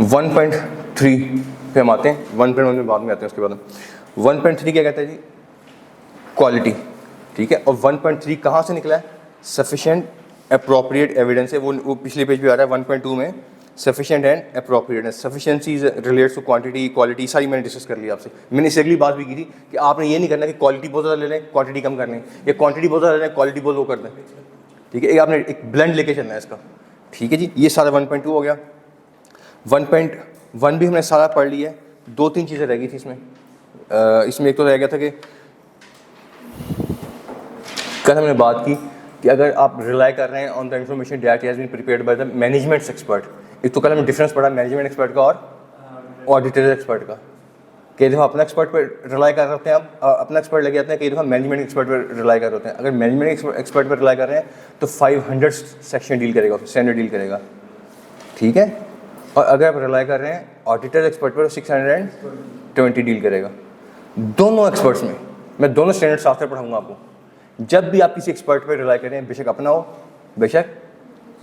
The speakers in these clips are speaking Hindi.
1.3 पे हम आते हैं, 1.1 में बाद में आते हैं उसके बाद। 1.3 क्या कहता है जी? क्वालिटी, ठीक है। और 1.3 कहाँ से निकला है? सफिशिएंट अप्रोप्रिएट एविडेंस है, वो पिछले पेज पे आ रहा है 1.2 में। Sufficient and appropriate, sufficiency relates to quantity, quality सारी मैंने डिस्कस कर ली आपसे। मैंने इससे अगली बात भी की थी कि आपने ये नहीं करना कि क्वालिटी बहुत ज़्यादा ले लें क्वांटिटी कम कर लें, या क्वांटिटी बहुत ज़्यादा ले लें क्वालिटी बहुत लो कर दें, ठीक है। आपने एक ब्लेंड लेके चलना है इसका, ठीक है जी। ये सारा 1.2 हो गया। 1.1 भी हमने सारा पढ़ लिया है। 2-3 चीज़ें रह गई थी इसमें। इसमें एक तो रह गया था कि कल हमने बात की कि अगर आप रिलाई कर रहे हैं on the information that has been prepared by the management expert. एक तो कल हमने डिफरेंस पढ़ा मैनेजमेंट एक्सपर्ट का और ऑडिटर एक्सपर्ट का। कई दफ़ा अपना एक्सपर्ट पर रिलाई कर रहे होते हैं, आप अपना एक्सपर्ट लगे जाते हैं, कई दफ़ा मैनेजमेंट एक्सपर्ट पर रिलाई कर रहे होते हैं। अगर मैनेजमेंट एक्सपर्ट पर रिलाई कर रहे हैं तो 500 सेक्शन डील करेगा, स्टैंडर्ड डील करेगा, ठीक है। और अगर आप रिलाई कर रहे हैं ऑडिटर एक्सपर्ट पर 620 डील करेगा। दोनों एक्सपर्ट्स में मैं दोनों स्टैंडर्ड साथ में पढ़ाऊँगा आपको। जब भी आप किसी एक्सपर्ट पर रिलाई करें, बेशक अपना हो बेशक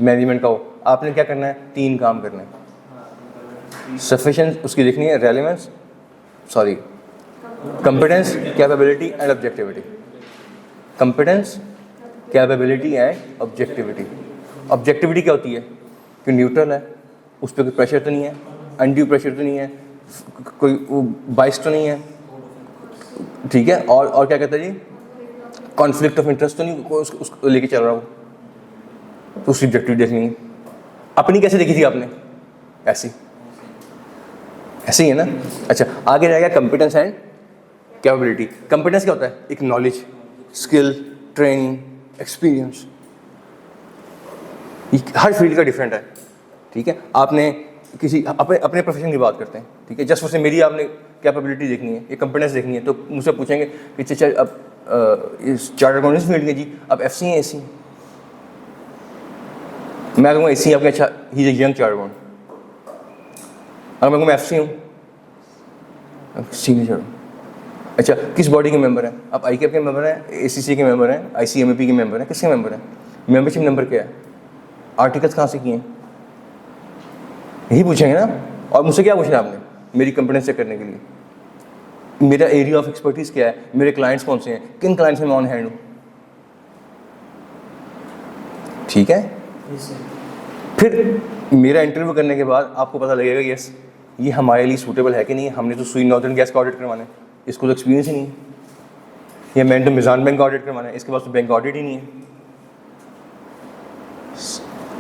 मैनेजमेंट का हो, आपने क्या करना है? 3 काम करने हैं। सफिशिएंट उसकी देखनी है, relevance, sorry competence, capability and objectivity. Competence, capability and objectivity. Objectivity क्या होती है? कि न्यूट्रल है, उस पर कोई प्रेशर तो नहीं है, अनड्यू प्रेशर तो नहीं है, कोई बाइस तो नहीं है, ठीक है। और क्या कहता है जी? कॉन्फ्लिक्ट ऑफ इंटरेस्ट तो नहीं, उसको लेके चल रहा हूँ, तो उसकी ऑब्जेक्टिविटी देखनी है। अपनी कैसे देखी थी आपने? ऐसी ऐसे ही है ना। अच्छा, आगे रहेगा कंपिटेंस एंड कैपेबिलिटी। कंपिटेंस क्या होता है? एक नॉलेज, स्किल, ट्रेनिंग, एक्सपीरियंस। हर फील्ड का डिफरेंट है, ठीक है। आपने किसी अपने प्रोफेशन की बात करते हैं, ठीक है। जस्ट उससे मेरी आपने कैपेबिलिटी देखनी है, ये कंपिटेंस देखनी है, तो मुझसे पूछेंगे कि चल अब इस चार्टर्ड अकाउंटेंसी फील्ड के जी अब FC हैं AC, मैं कहूँगा AC आपके अच्छा he is young chartered accountant. अगर मैं कहूँ FC हूँ सीनियर चार्टर्ड, अच्छा किस बॉडी के मेंबर हैं? आप ICAP के मेंबर हैं, ACC के मेंबर हैं, ICMAP के मेंबर हैं, किसके मेंबर हैं? मेंबरशिप नंबर क्या है? आर्टिकल्स कहाँ से किए हैं? यही पूछेंगे ना। और मुझसे क्या पूछना है आपने? मेरी कंपिटेंस चेक करने के लिए मेरा एरिया ऑफ एक्सपर्टीज क्या है, मेरे क्लाइंट्स कौन से हैं, किन क्लाइंट्स में मैं ऑन हैंड हूँ, ठीक है। फिर मेरा इंटरव्यू करने के बाद आपको पता लगेगा यस ये हमारे लिए सूटेबल है कि नहीं है। हमने तो सुई नॉर्दर्न गैस का ऑडिट करवाना है, इसको तो एक्सपीरियंस ही नहीं है। या मैंने तो मिजान बैंक का ऑडिट करवाना है, इसके पास तो बैंक ऑडिट ही नहीं है।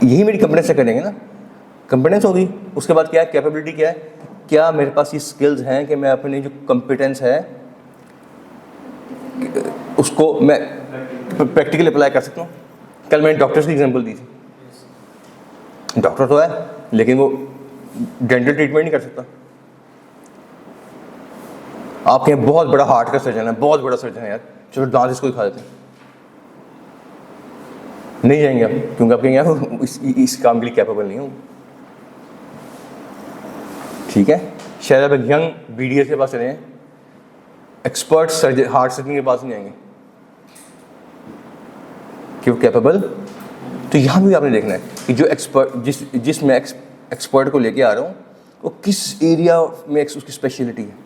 यही मेरी कंपिटेंस चेक करेंगे ना। कंपिटेंस होगी, उसके बाद क्या है? कैपेबिलिटी क्या है? क्या मेरे पास ये स्किल्स हैं कि मैं अपनी जो कंपिटेंस है उसको मैं प्रैक्टिकली अप्लाई कर सकता हूँ। कल मैंने डॉक्टर्स की एग्जांपल दी थी। डॉक्टर तो है लेकिन वो डेंटल ट्रीटमेंट नहीं कर सकता। आपके यहाँ बहुत बड़ा हार्ट का सर्जन है, बहुत बड़ा सर्जन है यार, चलो दांत इसको दिखा देते हैं। नहीं जाएंगे आप, क्योंकि आपके यहाँ इस काम के लिए कैपेबल नहीं हूँ, ठीक है। शायद आप एक यंग BDS के पास चले हैं, एक्सपर्ट सर्जन हार्ट सर्जन के पास नहीं आएंगे कि वो कैपेबल। तो यहाँ भी आपने देखना है कि जो एक्सपर्ट जिस मैं एक्सपर्ट को लेके आ रहा हूँ वो किस एरिया में उसकी स्पेशलिटी है,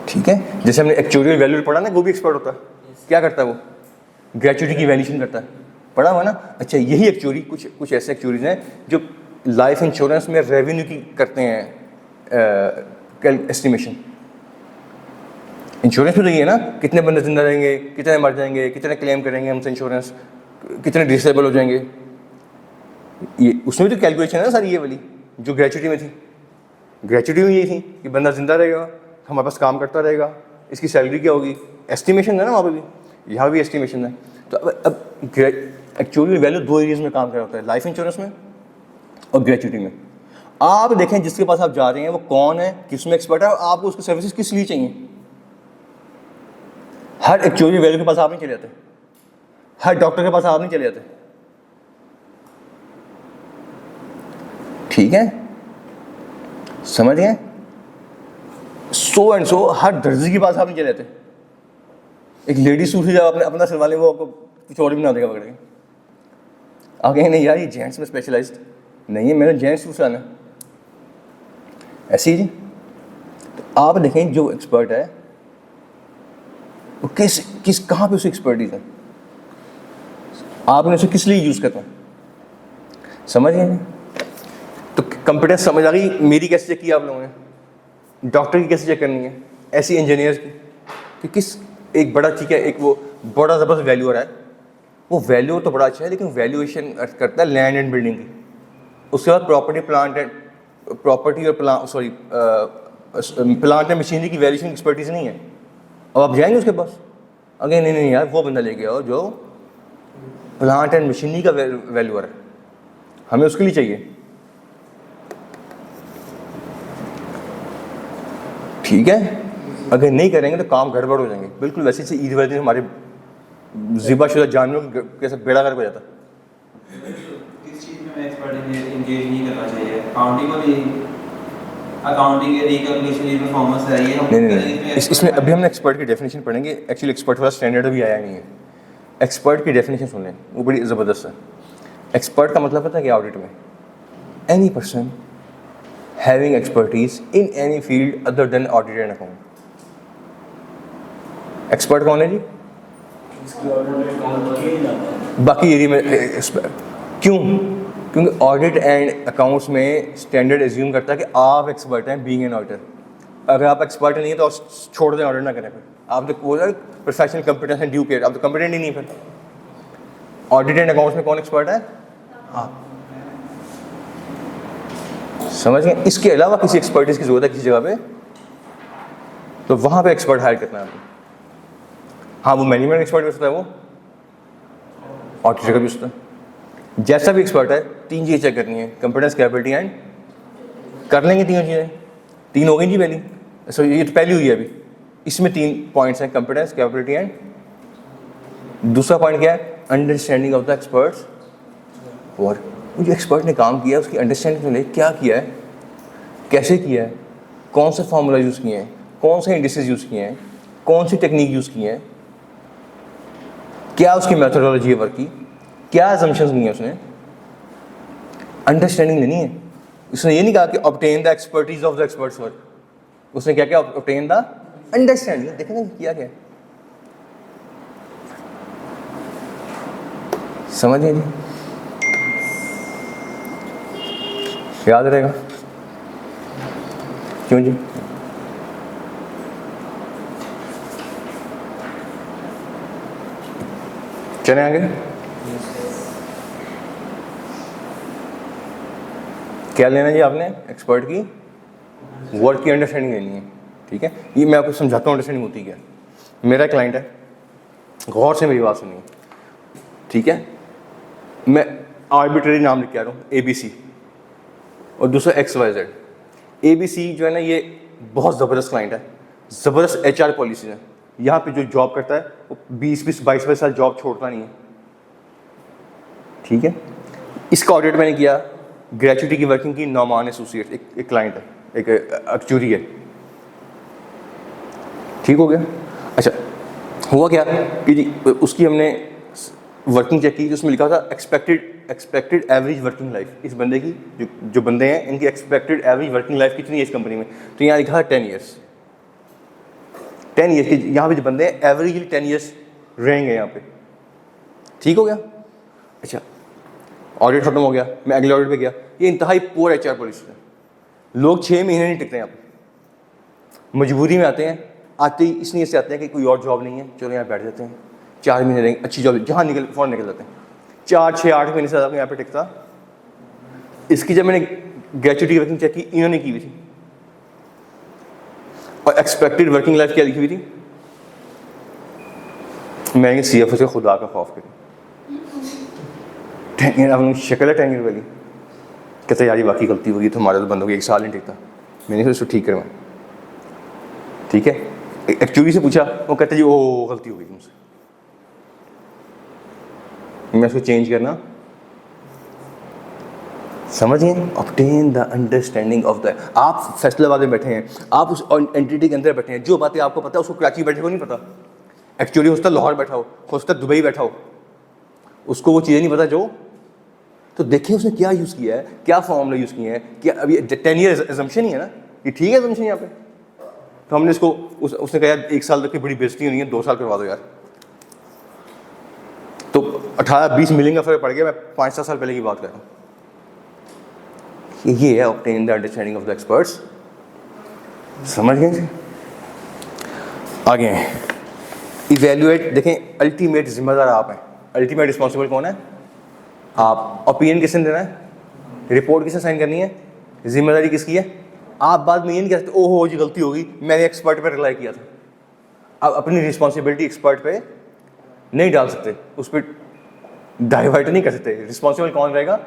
ठीक है। जैसे हमने एक्चुअरियल वैल्यू पढ़ा ना, वो भी एक्सपर्ट होता है। क्या करता है वो? ग्रेच्युटी की वैल्यूएशन करता है, पढ़ा हुआ ना। अच्छा, यही एक्चुअरी कुछ ऐसे एक्चुअरीज हैं जो लाइफ इंश्योरेंस में रेवेन्यू की करते हैं एस्टिमेशन। इंश्योरेंस में तो ये है ना, कितने बंदे जिंदा रहेंगे, कितने मर जाएंगे, कितने क्लेम करेंगे हमसे इंश्योरेंस, कितने डिसेबल हो जाएंगे। ये उसमें भी तो कैलकुलेशन है ना सारी, ये वाली जो ग्रेच्युटी में थी। ग्रेच्युटी में ये थी कि बंदा जिंदा रहेगा, हमारे पास काम करता रहेगा, इसकी सैलरी क्या होगी, एस्टिमेशन है ना वहाँ पर भी, यहाँ भी एस्टिमेशन है। तो अब एक्चुअली वैल्यू 2 एरियाज में काम कर रहा होता है, लाइफ इंश्योरेंस में और ग्रेच्युटी में। आप देखें जिसके पास आप जा रहे हैं वो कौन है, किस में एक्सपर्ट है, और आपको उसकी सर्विसेज किस लिए चाहिए। हर एक्चुअली वैल्यू के पास आप नहीं चले जाते, हर डॉक्टर के पास आप नहीं चले जाते, ठीक है, समझ गए। सो एंड सो हर दर्जी के पास आप नहीं चले जाते। एक लेडी सूट जब आपने अपना सिलवा ले, वो आपको कुछ और ही बना देगा पकड़ के। आप कहेंगे नहीं यार ये जेंट्स में स्पेशलाइज्ड, नहीं है, मैंने जेंट्स पूछा ना ऐसे ही जी। तो आप देखें जो एक्सपर्ट है वो किस कहाँ पे उसे एक्सपर्टीज है, आपने उसे किस लिए यूज़ करना है, समझ गए? तो कंप्यूटेंस समझ आ गई मेरी कैसे चेक की आप लोगों ने, डॉक्टर की कैसे चेक करनी है, ऐसी इंजीनियर्स की कि किस एक बड़ा ठीक है, एक वो बड़ा ज़बरदस्त वैल्यूअर है, वो वैल्यू तो बड़ा अच्छा है लेकिन वैल्यूएशन करता है लैंड एंड बिल्डिंग की, उसके बाद प्रॉपर्टी प्लांट एंड प्रॉपर्टी और प्लांट एंड मशीनरी की वैल्यूएशन एक्सपर्टीज नहीं है। अब आप जाएंगे उसके पास, अगर नहीं यार वो बंदा लेके आओ जो प्लांट एंड मशीनरी का वैल्यूअर है, हमें उसके लिए चाहिए, ठीक है? अगर नहीं करेंगे तो काम गड़बड़ हो जाएंगे, बिल्कुल वैसे से ईद वाले दिन हमारे ज़िबाशुदा जानवरों कैसे बेड़ा गर्क हो जाता। किस चीज़ में एक्सपर्ट इंगेज नहीं करना चाहिए? अकाउंटिंग को भी, अकाउंटिंग के रिकैलकुलेशन ये परफॉर्मेंस है ये हम नहीं इसमें अभी हमने एक्सपर्ट की डेफिनेशन पढ़ेंगे। एक्चुअली एक्सपर्ट वाला स्टैंडर्ड अभी आया नहीं है। एक्सपर्ट की डेफिनेशन सुन लें, वो बड़ी ज़बरदस्त है। एक्सपर्ट का मतलब पता है क्या? ऑडिट में any person having expertise in any field other than audit and account. Expert कौन है जी? बाकी एरिया में क्यों? क्योंकि ऑडिट एंड अकाउंट्स में स्टैंडर्ड एज्यूम करता है कि आप एक्सपर्ट हैं बीइंग एन ऑडिटर। अगर आप एक्सपर्ट नहीं है तो छोड़ दें, ऑडिट ना करें, फिर आप तो वो professional competence and due care, आप तो कंपिटेंट ही नहीं। फिर ऑडिट एंड अकाउंट्स में कौन एक्सपर्ट है? आप। समझ गए? इसके अलावा किसी एक्सपर्टीज की जरूरत है किसी जगह पे तो वहां पे एक्सपर्ट हायर करना है आपको। हाँ, वो मैनेजमेंट एक्सपर्ट भी हो सकता है, वो ऑडिटर का भी हो सकता है। जैसा भी एक्सपर्ट है, तीन चीज़ें चेक करनी है, कंपिटेंस, कैपेबिलिटी एंड। कर लेंगे तीनों चीज़ें, तीन हो गई जी पहली। सो ये तो पहली हुई है अभी, इसमें तीन पॉइंट्स हैं, कंपिटेंस, कैपेबिलिटी एंड। दूसरा पॉइंट क्या है? Understanding of the experts work. जो एक्सपर्ट ने काम किया उसकी अंडरस्टैंडिंग ले, क्या किया है, कैसे किया है, कौन से फार्मूला यूज़ किए हैं, कौन से इंडिसेस यूज़ किए हैं, कौन सी टेक्निक यूज़ की है, क्या उसकी मेथोडोलॉजी है वर्क की, क्या अजम्पशंस नहीं है, उसने अंडरस्टैंडिंग लेनी है। उसने ये नहीं कहा कि obtain the expertise of the experts work, उसने क्या किया? Obtain the understanding. देखें ना किया क्या, समझिए जी, याद रहेगा। क्यों जी? चले आगे। क्या लेना जी आपने? एक्सपर्ट की वर्क की अंडरस्टैंडिंग लेनी है, ठीक है? ये मैं आपको समझाता हूँ अंडरस्टैंडिंग होती क्या है। मेरा क्लाइंट है, गौर से मेरी बात सुनिए, ठीक है? मैं आर्बिट्रेरी नाम लिख के आ रहा हूँ, ABC, और दूसरा XYZ। ABC जो है ना, ये बहुत ज़बरदस्त क्लाइंट है, ज़बरदस्त HR पॉलिसी है। यहाँ पे जो जॉब करता है वो 20-22 साल जॉब छोड़ता नहीं है, ठीक है? इसका ऑडिट मैंने किया, ग्रेचुटी की वर्किंग की, नौमान एसोसिएट्स, एक क्लाइंट है, एक एक्चुरी है, ठीक हो गया? अच्छा, हुआ क्या कि जी उसकी हमने वर्किंग चेक की, उसमें लिखा था एक्सपेक्टेड एवरेज वर्किंग लाइफ। इस बंदे की जो बंदे हैं इनकी एक्सपेक्टेड एवरेज वर्किंग लाइफ कितनी है इस कंपनी में? तो यहाँ लिखा है 10 ईयर्स। 10 ईयर्स की यहाँ पे जो बंदे हैं एवरेजली 10 ईयर्स रहेंगे यहाँ पे, ठीक हो गया? अच्छा, ऑडिट खत्म हो गया, मैं अगले ऑडिट पे गया। ये इंतहाई पुअर HR पॉलिसी है, लोग 6 महीने नहीं टिकते यहाँ पे, मजबूरी में आते हैं। आते ही इसलिए से आते हैं कि कोई और जॉब नहीं है, चलो यहाँ बैठ जाते हैं, 4 महीने रहेंगे, अच्छी जॉब, जहाँ फ़ौरन निकल जाते हैं। 4, 6, 8 महीने से ज़्यादा यहाँ पे टिकता। इसकी जब मैंने ग्रेचुटी वर्किंग चेक की, इन्होंने की हुई थी, और एक्सपेक्टेड वर्किंग लाइफ क्या लिखी हुई थी? मैं CFO से खुदा का खौफ करी, 10 ईयर अपनी शक्ल है 10 ईयर वाली। कहते यार ये बाकी गलती होगी, तो हमारे तो बंदों की 1 साल नहीं टिकता। मैंने उसको ठीक करवाया, ठीक है? एक्चुअली से पूछा, वो कहते जी ओ गलती हो गई मुझसे, मैं उसको चेंज करना। समझिए, obtain the understanding of the. आप फैसलाबाद में बैठे हैं, आप उस एंटिटी के अंदर बैठे हैं, जो बातें आपको पता है उसको कराची बैठे को नहीं पता। एक्चुअली हो सकता लाहौर बैठा हो सकता दुबई बैठा हो, उसको वो चीज़ें नहीं पता जो तो देखिए उसने क्या यूज़ किया है, क्या फॉर्मूला यूज़ किया है, क्या अभी 10 ईयर एजम्पशन ही है ना, ये ठीक है एजम्पशन यहाँ पे। तो हमने इसको उसने कहा यार 1 साल तक की बड़ी बेइज्जती होनी है, 2 साल करवा दो यार। तो 18-20 मिलियन का फर्क पड़ गया। मैं 5-7 साल पहले की बात कर रहा हूँ। ये है obtain the understanding of the experts. समझ गए? आगे हैं इवेल्युएट। देखें अल्टीमेट जिम्मेदार आप हैं, अल्टीमेट रिस्पॉन्सिबल कौन है? आप। ओपिनियन किसने देना है? रिपोर्ट किसने साइन करनी है? जिम्मेदारी किसकी है? आप बाद में ये नहीं कह सकते ओहो जी गलती होगी, मैंने एक्सपर्ट पे रिलाई किया था। आप अपनी रिस्पॉन्सिबिलिटी एक्सपर्ट पे नहीं डाल सकते, उस पर डाइवर्ट नहीं कर सकते। रिस्पॉन्सिबल कौन रहेगा?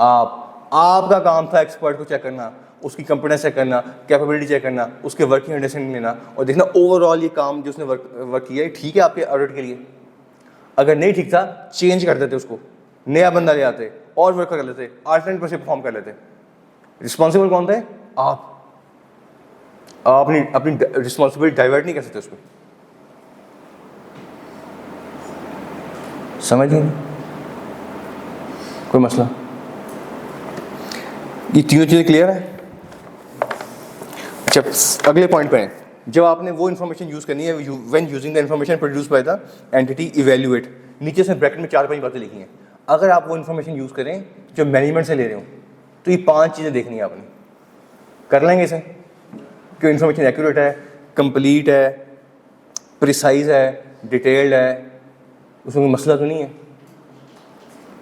आप। आपका काम था एक्सपर्ट को चेक करना, उसकी कंपिटेंस चेक करना, कैपेबिलिटी चेक करना, उसके वर्किंग अंडरस्टैंडिंग लेना और देखना ओवरऑल ये काम जो उसने वर्क किया है ठीक है आपके ऑडिट के लिए। अगर नहीं ठीक था चेंज कर देते, उसको नया बंदा ले आते और वर्क कर लेते, अल्टरनेट पर से परफॉर्म कर लेते। रिस्पॉन्सिबल कौन थे? आप अपनी रिस्पॉन्सिबिलिटी डाइवर्ट नहीं कर सकते उस पर। समझ गए? कोई मसला? ये तीनों चीज़ें क्लियर है? अच्छा अगले पॉइंट पे हैं। जब आपने वो इन्फॉर्मेशन यूज़ करनी है, when using the information produce by the entity evaluate, नीचे से ब्रैकेट में 4-5 बातें लिखी हैं। अगर आप वो इन्फॉर्मेशन यूज़ करें जो मैनेजमेंट से ले रहे हो तो ये 5 चीज़ें देखनी है आपने। कर लेंगे इसे कि इन्फॉर्मेशन एक्यूरेट है, कंप्लीट है, प्रिसाइज है, डिटेल्ड है, उसमें कोई मसला तो नहीं है।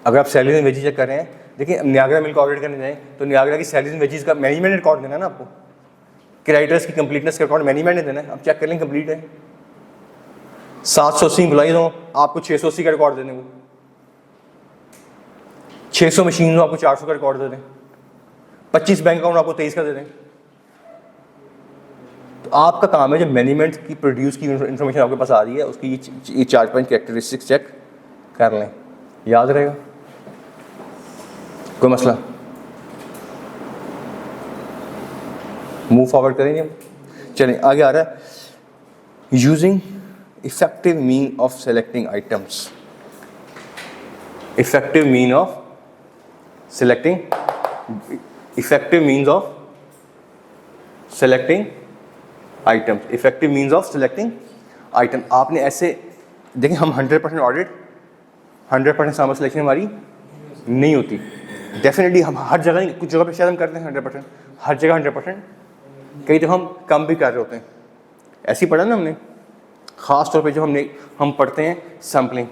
अगर आप सैलरी एंड वेजेस चेक कर रहे हैं, देखिए नियाग्रा मिल को ऑडिट करने जाएँ तो नियाग्रा की सैलरीज एंड वेजेस का मैनेजमेंट ने रिकॉर्ड देना है ना आपको। क्रेडिटर्स की कंप्लीटनेस का रिकॉर्ड मैनेजमेंट ने देना है, आप चेक कर लें कंप्लीट है। 780 एम्प्लॉइज हो आपको 680 का रिकॉर्ड देने को, 600 मशीन हो आपको 400 का रिकॉर्ड दे दें, 25 बैंक अकाउंट आपको 23 का दे दें। तो आपका काम है जो मैनेजमेंट की प्रोड्यूस की इन्फॉर्मेशन आपके पास आ रही है उसकी ये 4-5 कैरेक्टरिस्टिक्स चेक कर लें, याद रहेगा। कोई मसला? मूव फॉरवर्ड करेंगे हम। चलें आगे आ रहा है using effective mean of selecting items. Effective mean of selecting, effective means of selecting items, effective means of selecting item. आपने ऐसे देखें हम 100% ऑडिट 100% सैंपल सिलेक्शन हमारी नहीं होती। डेफिनेटली हम हर जगह नहीं, कुछ जगह पे शायद हम करते हैं 100%, हर जगह 100%, कई तो हम कम भी कर रहे होते हैं। ऐसे ही पढ़ा ना हमने, ख़ास तौर पे जो हम पढ़ते हैं सैम्पलिंग।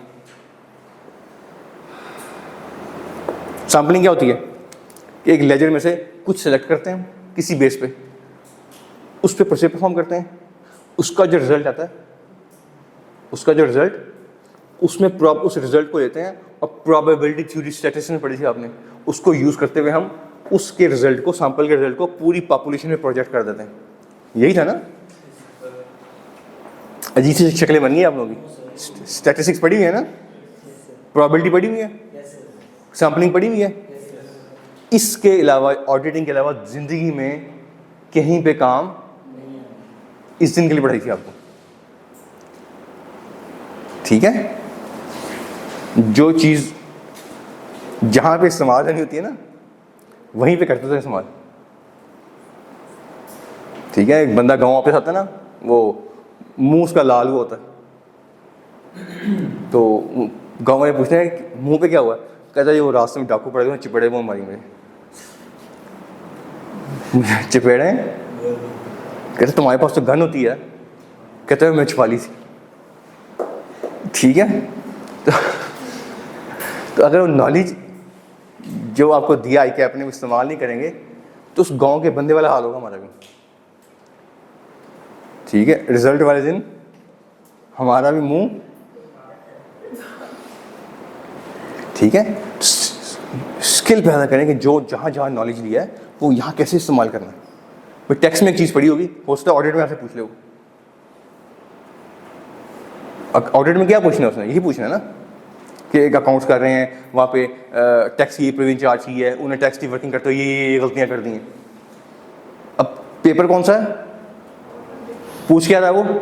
सैम्पलिंग क्या होती है कि एक लेजर में से कुछ सेलेक्ट करते हैं किसी बेस पे, उस पर प्रोसेस परफॉर्म करते हैं, उसका जो रिजल्ट आता है, उसका जो रिजल्ट उसमें उस रिजल्ट को लेते हैं और प्रोबेबिलिटी थ्योरी स्टैटिस्टिक्स पढ़ी थी आपने, उसको यूज़ करते हुए हम उसके रिजल्ट को, सैंपल के रिजल्ट को पूरी पॉपुलेशन में प्रोजेक्ट कर देते हैं। यही था ना? अजीब सी शक्लें बन गई आप लोगों की। स्टैटिस्टिक्स पढ़ी हुई है ना, प्रोबेबिलिटी पढ़ी हुई है, सैम्पलिंग पढ़ी हुई है। इसके अलावा ऑडिटिंग के अलावा ज़िंदगी में कहीं पे काम इस दिन के लिए पढ़ाई थी आपको, ठीक है? जो चीज़ जहाँ पे इस्तेमाल नहीं होती है ना वहीं पे करते थे इस्तेमाल, ठीक है? एक बंदा गाँव वापस आता है ना, वो मुंह उसका लाल हुआ होता है, तो गाँव वाले पूछते हैं मुंह पे क्या हुआ? कहता है वो रास्ते में डाकू पड़े हुए चिपड़े वो मारी मुझे चिपेड़े। कहते तुम्हारे पास तो गन होती है, कहते मैं छुपा ली थी, ठीक है? तो अगर वो नॉलेज जो आपको दिया है कि आपने इस्तेमाल नहीं करेंगे तो उस गांव के बंदे वाला हाल होगा हमारा भी, ठीक है? रिजल्ट वाले दिन हमारा भी मुंह, ठीक है? स्किल पैदा करें कि जो जहाँ जहाँ नॉलेज लिया है वो यहाँ कैसे इस्तेमाल करना है। भाई टेक्स्ट में एक चीज़ पढ़ी होगी, हो सकता है ऑडिट में आपसे पूछ लो, ऑडिट में क्या पूछना है उसने? यही पूछना है ना कि एक अकाउंट्स कर रहे हैं, वहाँ पे टैक्स की प्रोविजन चार्ज की है, उन्हें टैक्स की वर्किंग करते हुए ये गलतियाँ कर दी हैं। अब पेपर कौन सा है? पूछ क्या रहा है वो,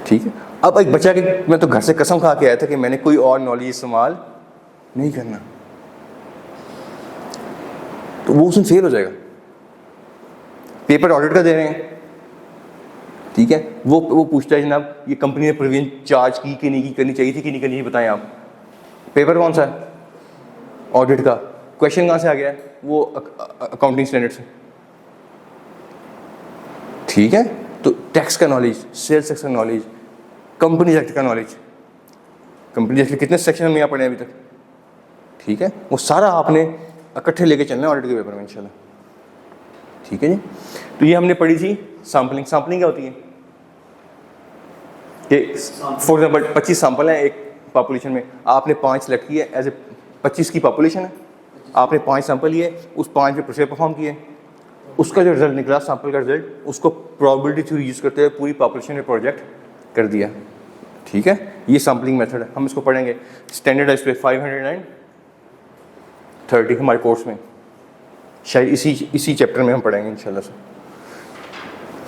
ठीक है? अब एक बच्चा के, मैं तो घर से कसम खा के आया था कि मैंने कोई और नॉलेज इस्तेमाल नहीं करना, तो वो उसमें फेल हो जाएगा। पेपर ऑडिट का दे रहे हैं, ठीक है, वो पूछता है जनाब ये कंपनी ने प्रोविजन चार्ज की कि नहीं की, करनी चाहिए थी कि नहीं करनी चाहिए, बताएं आप। पेपर कौन सा है? ऑडिट का। क्वेश्चन कहाँ से आ गया है? वो अकाउंटिंग स्टैंडर्ड से, ठीक है। तो टैक्स का नॉलेज, सेल्स टैक्स का नॉलेज, कंपनी एक्ट का नॉलेज, कंपनी एक्ट के कितने सेक्शन में यहाँ पढ़े अभी तक, ठीक है, वो सारा आपने इकट्ठे लेके चलना है ऑडिट के पेपर में इंशाल्लाह, ठीक है जी। तो ये हमने पढ़ी थी सैम्पलिंग। सैम्पलिंग क्या होती है कि फॉर एग्जाम्पल 25 सैंपल हैं एक पॉपुलेशन में, आपने 5 सेलेक्ट किए एज ए 25 की पॉपुलेशन है, आपने 5 सैंपल लिए, उस 5 पे प्रोसेस परफॉर्म किए, उसका जो रिजल्ट निकला सैंपल का रिजल्ट, उसको प्रोबेबिलिटी थ्योरी यूज़ करते हुए पूरी पॉपुलेशन में प्रोजेक्ट कर दिया, ठीक है। ये सैम्पलिंग मेथड है, हम इसको पढ़ेंगे स्टैंडर्डाइज पे 530 हमारे कोर्स में, शायद इसी चैप्टर में हम पढ़ेंगे इंशाल्लाह से,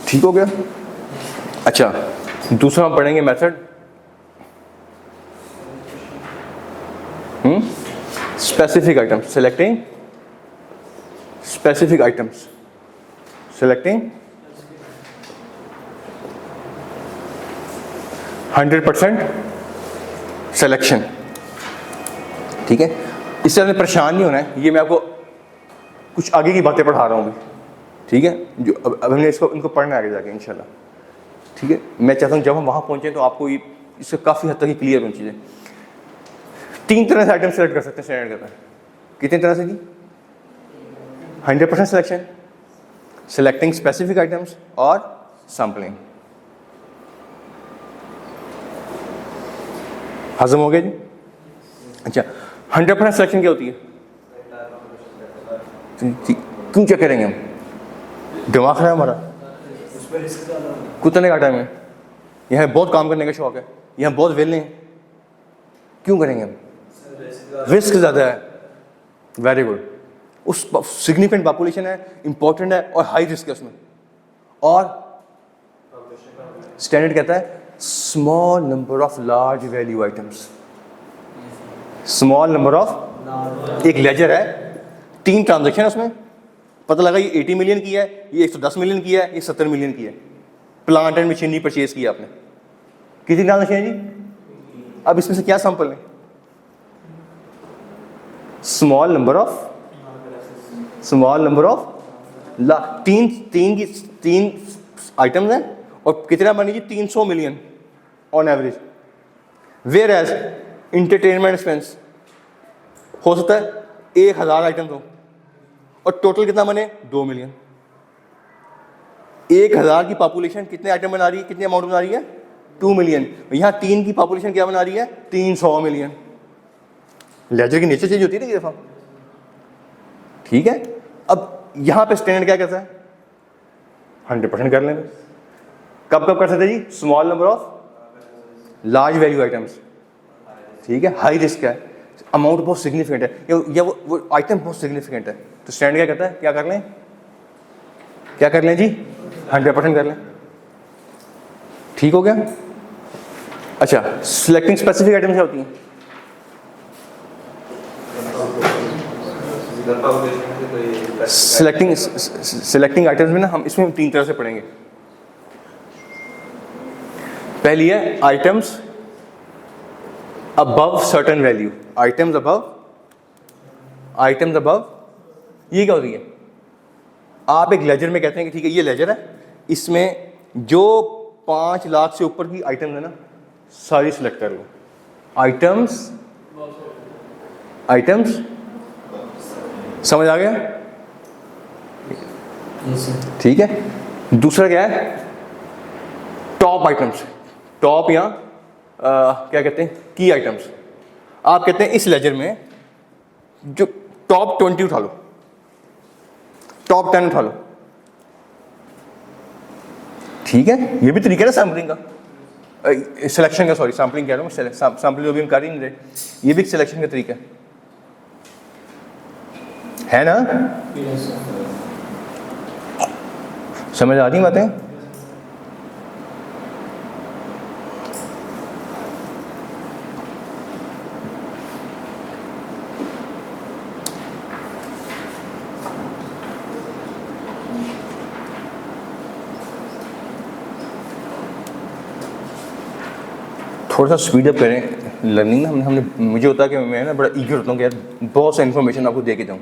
ठीक हो गया। अच्छा, दूसरा हम पढ़ेंगे method specific items, selecting specific items, selecting 100% selection, ठीक है। इससे आपने परेशान नहीं होना है, ये मैं आपको कुछ आगे की बातें पढ़ा रहा हूँ, ठीक है, जो अब हमने इनको पढ़ना है आगे जाके इंशाल्लाह, ठीक है। मैं चाहता हूँ जब हम वहाँ पहुँचे तो आपको ये इससे काफ़ी हद तक ही क्लियर होनी चीज़ें। 3 तरह से आइटम सेलेक्ट कर सकते हैं स्टैंडर्ड के अंदर, कितनी तरह से जी? 100% सिलेक्शन, सेलेक्टिंग स्पेसिफिक आइटम्स और सैम्पलिंग। हजम हो गया जी? अच्छा, 100% सिलेक्शन क्या होती है? क्यों चेक करेंगे हम? दिमाग खराब हमारा, कुतने का टाइम है, यहाँ बहुत काम करने का शौक है, यहाँ बहुत वेले हैं, क्यों करेंगे हम? रिस्क ज़्यादा है, वेरी गुड। उस सिग्निफिकेंट पॉपुलेशन है, इंपॉर्टेंट है और हाई रिस्क है उसमें, और स्टैंडर्ड कहता है small number of large value items, small number of, एक लेजर है 3 ट्रांजेक्शन उसमें, पता लगा ये 80 मिलियन की है, ये 110 मिलियन की है, ये 70 मिलियन की है, प्लांट एंड मशीनरी परचेज किया आपने, कितनी ट्रांजेक्शन है जी? अब इसमें से क्या सैंपल है? स्मॉल नंबर ऑफ तीन आइटम्स हैं और कितना बनी जी? 300 million on average. Whereas entertainment expense हो सकता है 1000 आइटम हो और टोटल कितना बने? 2 मिलियन। 1000 की पॉपुलेशन कितने आइटम बना रही है, कितने अमाउंट बना रही है? 2 मिलियन। यहाँ 3 की पॉपुलेशन क्या बना रही है? 300 मिलियन। लेजर की नेचर चेंज होती है ना दफा, ठीक है। अब यहाँ पे स्टैंडर्ड क्या कहता है? 100% कर लेंगे। कब कब कर सकते जी? Small number of large value items, ठीक है, हाई रिस्क है, अमाउंट बहुत सिग्निफिकेंट है, या वो आइटम बहुत सिग्निफिकेंट है, तो स्टैंडर्ड क्या कहता है? क्या कर लें? क्या कर लें जी? 100% कर लें, ठीक हो गया। अच्छा, सिलेक्टिंग स्पेसिफिक आइटम्स क्या होती हैं? सिलेक्टिंग आइटम्स में ना हम इसमें 3 तरह से पढ़ेंगे। पहली है items above certain value, items above, ये क्या होती है? आप एक लेजर में कहते हैं कि ठीक है ये लेजर है, इसमें जो 5 लाख से ऊपर की आइटम्स है ना सारी सिलेक्ट कर लो। आइटम्स समझ आ गया? ठीक है। दूसरा क्या है? टॉप आइटम्स, टॉप या क्या कहते हैं? की आइटम्स। आप कहते हैं इस लेजर में जो टॉप 20 उठा लो, टॉप 10 उठा लो, ठीक है। ये भी तरीका है ना सैम्पलिंग का, सिलेक्शन का, सॉरी सैम्पलिंग कह रहा हूँ, सैम्पलिंग अभी हम कर ही नहीं रहे, ये भी एक सिलेक्शन का तरीका है ना? समझ आ रही बातें? थोड़ा सा स्पीड अप करें लर्निंग ना। हमने मुझे होता है कि मैं ना बड़ा ईगर होता हूँ कि यार बहुत सा इन्फॉर्मेशन आपको दे के जाऊँ,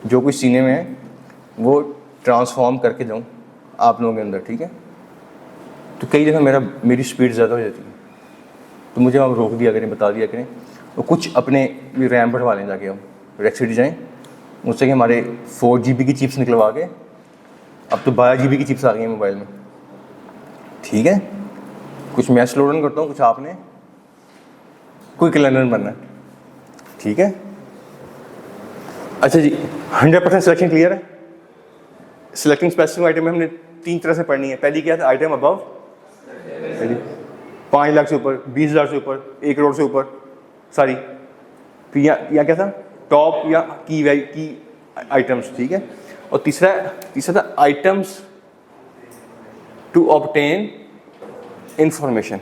जो कुछ सीने में है वो ट्रांसफॉर्म करके जाऊँ आप लोगों के अंदर, ठीक है। तो कई दफ़ा मेरी स्पीड ज़्यादा हो जाती है, तो मुझे आप रोक दिया करें, बता दिया करें। तो कुछ अपने रैम बढ़वा लें जाके, हम रेक्स सिटी जाएँ, मुझसे कि हमारे 4 GB की चिप्स निकलवा के, अब तो 12 GB की चिप्स आ गई हैं मोबाइल में, ठीक है। कुछ मैं स्लो रन करता हूँ, कुछ आपने क्विक लर्नर बनना है, ठीक है। अच्छा जी, 100% सिलेक्शन क्लियर है। सिलेक्टिंग स्पेसिफिक आइटम में हमने 3 तरह से पढ़नी है। पहली क्या था, आइटम अबव 5 लाख से ऊपर, 20,000 से ऊपर, 1 करोड़ से ऊपर, सॉरी या क्या था, टॉप या की आइटम्स, ठीक है। और तीसरा था items to obtain information,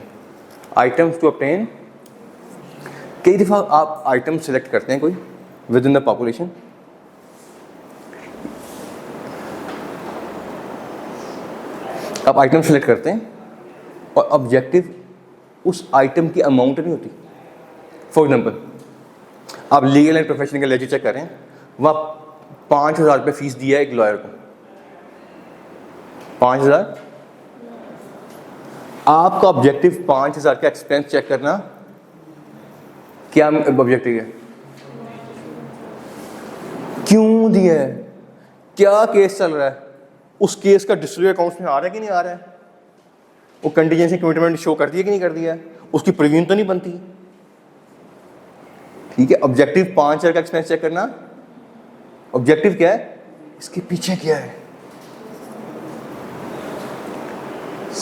items to obtain. कई दफ़ा आप आइटम सेलेक्ट करते हैं कोई विद इन द पॉपुलेशन, आप आइटम सेलेक्ट करते हैं और ऑब्जेक्टिव उस आइटम की अमाउंट नहीं होती। फॉर एग्जांपल, आप लीगल एंड प्रोफेशनल का लेजर चेक करें, वहाँ 5,000 रुपये फीस दिया है एक लॉयर को, 5,000। आपका ऑब्जेक्टिव 5,000 का एक्सपेंस चेक करना, क्या ऑब्जेक्टिव है? क्यों दिया है, क्या केस चल रहा है, उस केस का डिस्ट्रीब्यूट अकाउंट्स में आ रहा है कि नहीं आ रहा है, वो कंटीजेंसी कमिटमेंट शो कर दिया कि नहीं कर दिया है, उसकी प्रीव्यू तो नहीं बनती, ठीक है। ऑब्जेक्टिव 5,000 का एक्सपेंस चेक करना, ऑब्जेक्टिव क्या है, इसके पीछे क्या है,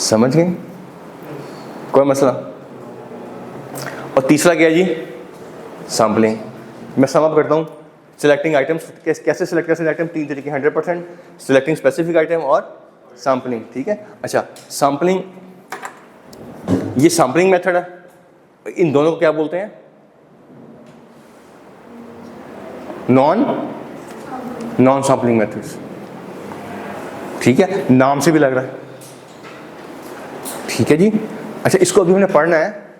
समझ गए? कोई मसला? और तीसरा क्या है जी, सैम्पलिंग। मैं सम अप करता हूँ, सिलेक्टिंग आइटम्स कैसे सिलेक्ट कर सकते आइटम, 3 तरीके, 100%, सिलेक्टिंग स्पेसिफिक आइटम और सैम्पलिंग, ठीक है। अच्छा, सैम्पलिंग, ये सैम्पलिंग मेथड है, इन दोनों को क्या बोलते हैं? नॉन सैम्पलिंग मेथड्स, ठीक है, नाम से भी लग रहा है, ठीक है जी। अच्छा, इसको अभी हमने पढ़ना है।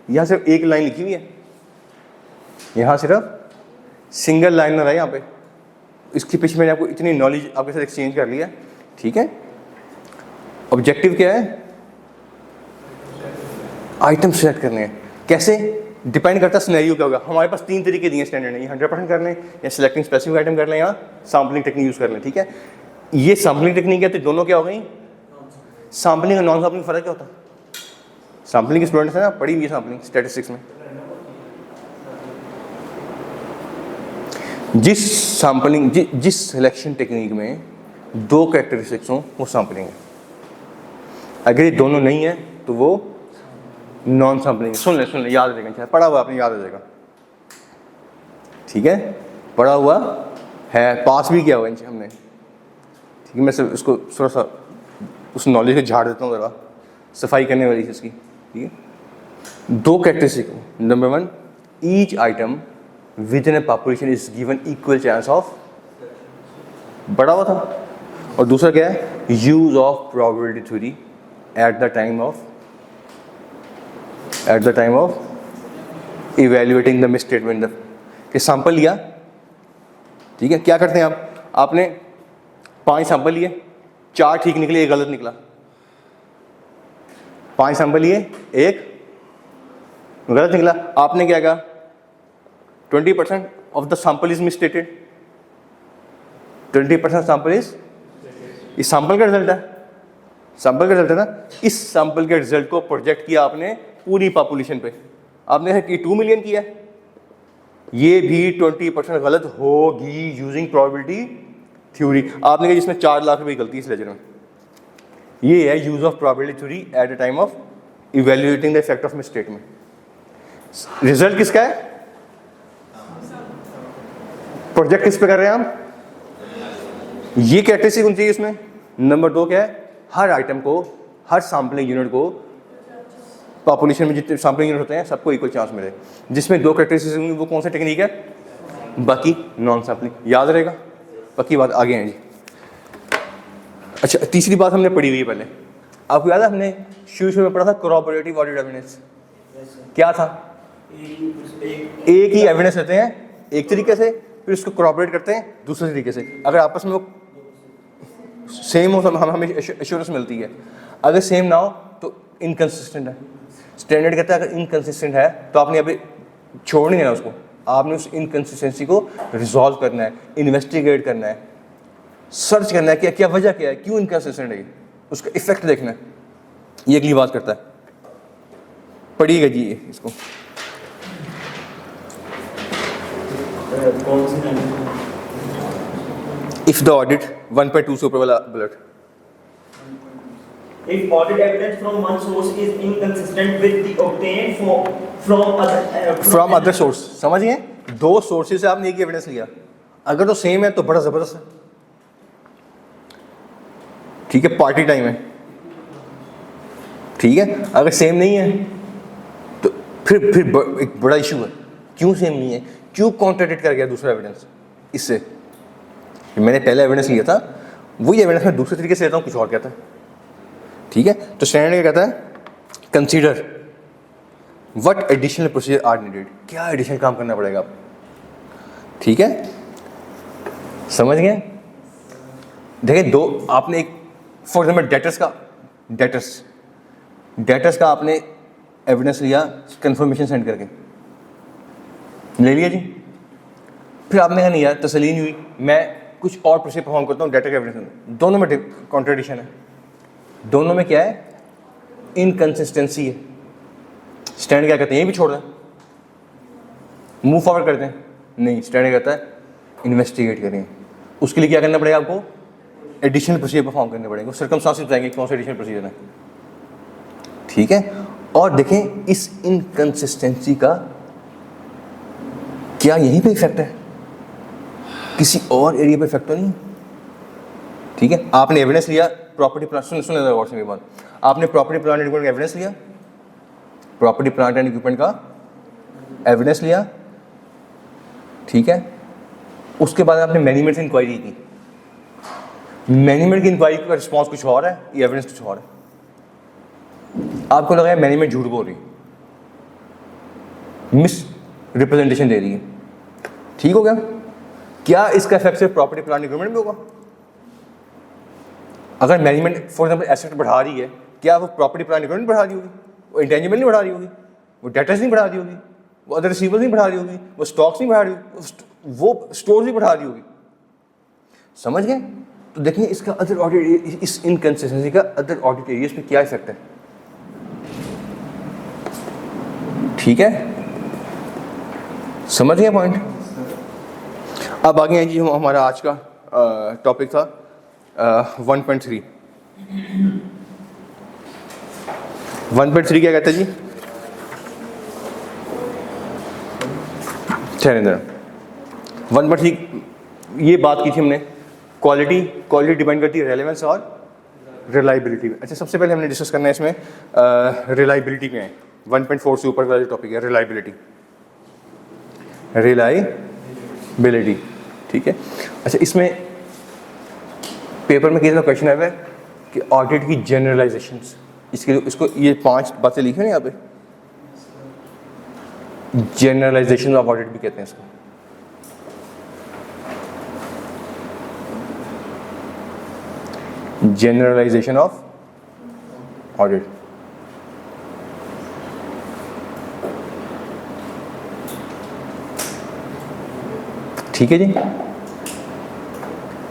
यहाँ सिर्फ एक लाइन लिखी हुई है, यहाँ सिर्फ सिंगल लाइनर है यहाँ पे, इसके पीछे मैंने आपको इतनी नॉलेज आपके साथ एक्सचेंज कर लिया, ठीक है। ऑब्जेक्टिव क्या है, आइटम सेलेक्ट करने हैं। कैसे, डिपेंड करता है सिनेरियो क्या होगा। हमारे पास 3 तरीके दिए स्टैंडर्ड ने, 100% कर लें, या सिलेक्टिंग स्पेसिफिक आइटम कर लें, या सैम्पलिंग टेक्निक यूज़ कर लें, ठीक है। ये सैम्पलिंग टेक्निक है, तो दोनों क्या हो गई, सैम्पलिंग और नॉन सैम्पलिंग फ़र्क क्या होता है? सैम्पलिंग की स्टूडेंट्स है ना, पढ़ी हुई है सैम्पलिंग स्टैटिस्टिक्स में। जिस सिलेक्शन टेक्निक में 2 कैरेक्टरिस्टिक्स हों, वो सैम्पलिंग है। अगर ये दोनों नहीं है तो वो नॉन सैम्पलिंग है। सुन ले, याद रहेगा, पढ़ा हुआ आपने, याद आ जाएगा, ठीक है। पढ़ा हुआ है, पास भी किया हुआ इनसे हमने, ठीक है। मैं सिर्फ इसको थोड़ा सा उस नॉलेज को झाड़ देता हूँ, ज़रा सफाई करने वाली इसकी, ठीक है। 2 characteristic, number 1, each item with in A population is given equal chance of, बड़ा हुआ था। और दूसरा क्या है, use of probability theory at the time of evaluating the misstatement. कि सैंपल लिया, ठीक है, क्या करते हैं आप, आपने 5 सैंपल लिए, 4 ठीक निकले, 1 गलत निकला। 5 सैंपल लिए, 1 गलत निकला, आपने क्या कहा, 20% of the sample is मिसस्टेटेड, 20% sample is, इस सैंपल का रिजल्ट है, सैंपल का रिजल्ट है ना। इस सैंपल के रिजल्ट को प्रोजेक्ट किया आपने पूरी पॉपुलेशन पे, आपने 2 मिलियन किया, ये भी 20% गलत होगी यूजिंग प्रोबेबिलिटी थ्योरी। आपने कहा जिसमें 4 लाख रुपए गलती इस लेजर में, ये है use of probability theory at the time of evaluating the effect of misstatement. Result किसका है, प्रोजेक्ट किस पे कर रहे हैं हम, ये कैरेक्टरिस्टिक होनी चाहिए इसमें। नंबर 2 क्या है, हर आइटम को, हर सैम्पलिंग यूनिट को, पॉपुलेशन में जितने सैम्पलिंग यूनिट होते हैं सबको इक्वल चांस मिले। जिसमें 2 कैरेक्टरिस्टिक्स होंगी, वो कौन सा टेक्निक है, बाकी नॉन सैम्पलिंग। याद रहेगा, बाकी बात आगे हैं जी। अच्छा, तीसरी बात हमने पढ़ी हुई है पहले, आपको याद है हमने शुरू में पढ़ा था कोरॉबोरेटिव ऑडिट एविडेंस। क्या था? एक ही एविडेंस लेते हैं एक तरीके से, फिर उसको corroborate करते हैं दूसरे तरीके से। अगर आपस में वो सेम हो तो हमें एश्योरेंस मिलती है, अगर सेम ना हो तो इनकंसिस्टेंट है। स्टैंडर्ड कहता है अगर इनकंसिस्टेंट है तो आपने अभी छोड़ नहीं देना उसको, आपने उस इनकंसिस्टेंसी को रिजॉल्व करना है, इन्वेस्टिगेट करना है, सर्च करना है कि क्या वजह क्या है, क्यों इनकंसिस्टेंट है, उसका इफेक्ट देखना है। ये अगली बात करता है, पढ़िएगा जी इसको। इफ द ऑडिट 1.2 से ऊपर वाला bullet, If audit evidence from one source is inconsistent with the obtained from other source, समझिए दो सोर्सेज से आपने एक ही एविडेंस लिया, अगर तो सेम है तो बड़ा जबरदस्त है, ठीक है, पार्टी टाइम है, ठीक है। अगर सेम नहीं है तो फिर एक बड़ा इशू है, क्यों सेम नहीं है, क्यों कॉन्ट्रडिक्ट कर गया दूसरा एविडेंस इससे। मैंने पहले एविडेंस लिया था, वही एविडेंस मैं दूसरे तरीके से लेता हूँ, कुछ और कहता है, ठीक है। तो स्टैंडर्ड क्या कहता है, consider what additional procedure are needed, क्या एडिशनल काम करना पड़ेगा आप, ठीक है, समझ गए। देखिए दो आपने एक फॉर एग्जाम्पल डेटर्स का आपने एविडेंस लिया कंफर्मेशन सेंड करके, ले लिया जी, फिर आपने कहा नहीं यार तसल्ली नहीं हुई, मैं कुछ और प्रोसीजर परफॉर्म करता हूँ डेटर के एविडेंस में, दोनों में कॉन्ट्रडिक्शन है, दोनों में क्या है, इनकंसिस्टेंसी है। स्टैंड क्या कहते हैं, ये भी छोड़ दें, मूव फॉरवर्ड करते हैं, नहीं, स्टैंड कहता है इन्वेस्टिगेट करें, उसके लिए क्या करना पड़ेगा आपको, एडिशनल प्रोसीजर परफॉर्म करने पड़ेंगे, सर्कमस्टांसेस बताएंगे कौन से एडिशनल प्रोसीजर है, ठीक है। और देखें इस इनकंसिस्टेंसी का क्या यहीं पे इफेक्ट है, किसी और एरिया पे इफेक्ट तो नहीं, ठीक है। आपने एविडेंस लिया प्रॉपर्टी प्लांट, सुन गौर से मेरी बात, आपने प्रॉपर्टी प्लांट एंड इक्विपमेंट का एविडेंस लिया, प्रॉपर्टी प्लांट एंड इक्विपमेंट का एविडेंस लिया, ठीक है। उसके बाद आपने मैनेजमेंट से इंक्वायरी की, मैनेजमेंट की इंक्वायरी का रिस्पॉन्स कुछ और है, ये एविडेंस कुछ और है, आपको लगा है मैनेजमेंट झूठ बोल रही, मिस रिप्रेजेंटेशन दे रही है, ठीक हो गया। क्या इसका इफेक्ट सिर्फ प्रॉपर्टी प्लांट इक्विपमेंट में होगा? अगर मैनेजमेंट फॉर एग्जांपल एसेट बढ़ा रही है, क्या वो प्रॉपर्टी प्लांट इक्विपमेंट बढ़ा रही होगी, वो इंटेंजिबल नहीं बढ़ा रही होगी, वो डेटर्स नहीं बढ़ा रही होगी, वो अदर रिसीवर्स नहीं बढ़ा रही होगी, वो स्टॉक्स नहीं बढ़ा रही होगी, वो स्टोर नहीं बढ़ा रही होगी, समझ गए। तो देखिए इसका अदर ऑडिट, इस इनकंसिस्टेंसी का अदर ऑडिट एरियाज पे क्या इफेक्ट है, ठीक है, समझ गए पॉइंट। अब आगे हैं जी, हमारा आज का टॉपिक था 1.3। 1.3 क्या कहता है जी, ठहरें 1.3 ये बात की थी हमने, क्वालिटी डिपेंड करती है रेलेवेंस और रिलायबिलिटी पे। अच्छा, सबसे पहले हमने डिस्कस करना है इसमें रिलायबिलिटी पे है, 1.4 से ऊपर वाला जो टॉपिक है रिलायबिलिटी, ठीक है। अच्छा, इसमें पेपर में किसी क्वेश्चन आया है कि ऑडिट की जनरलाइजेशंस, इसको ये 5 बातें लिखी हैं यहाँ पे, जनरलाइजेशन ऑफ ऑडिट भी कहते हैं इसको। जनरलाइजेशन ऑफ ऑडिट, ठीक है जी,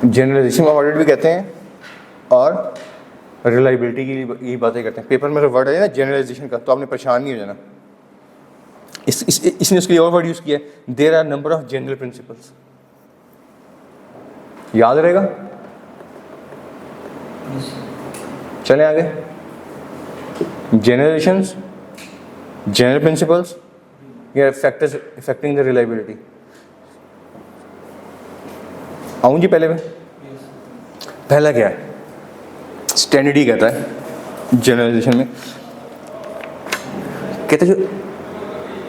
जनरलाइजेशन ऑफ ऑडिट भी कहते हैं और रिलायबिलिटी की यही बातें करते हैं। पेपर में अगर वर्ड है ना जनरलाइजेशन का, तो आपने परेशान नहीं हो जाना, इसने उसके लिए और वर्ड यूज किया है, there are number of general principles, याद रहेगा। चलें आगे, जनरलाइजेशंस, जनरल प्रिंसिपल्स या फैक्टर्स अफेक्टिंग द रिलायबिलिटी। आऊँ जी पहले में, पहला क्या है, स्टैंडर्ड ही कहता है जनरलाइजेशन में, कहते हैं जो